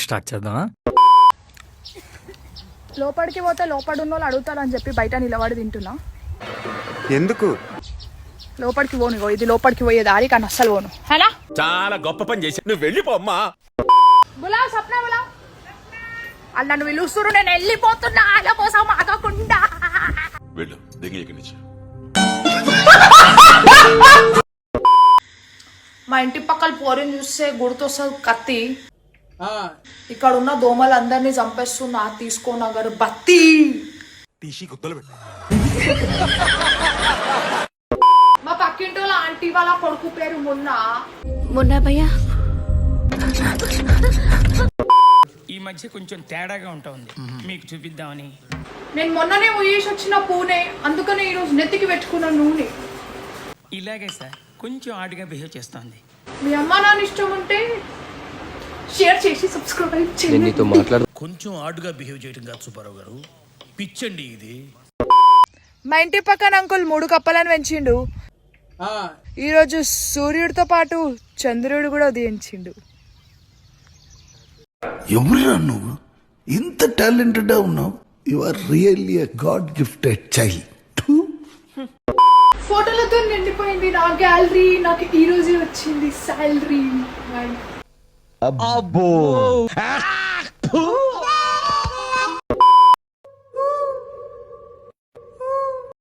Start చేద్దామా? లోపలికి పోతే లోపల ఉన్న వాళ్ళు అడుగుతారని చెప్పి బయట నిలబడి తింటున్నా. ఎందుకు? లోపలికి పోను, ఇగో ఇది లోపలికి పోయే దారి, కానీ అస్సలు పోను. హేనా? చాలా గొప్ప పని చేసి నువ్వు వెళ్ళిపోమ్మా. బులా సప్న బులా, వాళ్ళు నన్ను పిలుస్తురు, నేను వెళ్ళిపోతున్నా వాళ్ళ కోసం ఆగకుండా. వెళ్ళు, దిగి ఇక్కడి నుంచి. మా ఇంటి పక్కల పోరిని చూస్తే గుర్తొస్తుంది కత్తి. ఇక్కడ ఉన్న దోమలందరినీ చంపేస్తున్నా, తీసుకో నగరు బత్తి. మా పక్కింటి వాళ్ళ ఆంటీ వాళ్ళ కొడుకు పేరు మొన్న భయ్యా. ఈ మధ్య కొంచెం తేడాగా ఉంటుంది, మీకు చూపిద్దామని. నేను మొన్ననే పోయేసి వచ్చిన పూనే, అందుకనే ఈరోజు నెత్తికి పెట్టుకున్న నూనె. ఇలాగే సార్, కొంచెం ఆడుగా బిహేవ్ చేస్తుంది. మీ అమ్మ నాన్న ఇష్టం ఉంటే షేర్ చేసి సబ్స్క్రైబ్ చేయండి. కొంచెం ఆడుగా బిహేవ్ చేయడం కాదు సుబ్బారావు గారు, పిచ్చండి ఇది. మా ఇంటి పక్కన అంకుల్ 3 కప్పలను పెంచిండు. ఈరోజు సూర్యుడితో పాటు చంద్రుడు కూడా ఉదయించిండు. ఎవరురా నువ్వు? ఇంత టాలెంటెడ్ ఉన్నావు. You are really a god gifted child. ఫోటోలతో నిండిపోయింది నా గ్యాలరీ. నాకు ఈ రోజే వచ్చింది సాలరీ. అబ్బో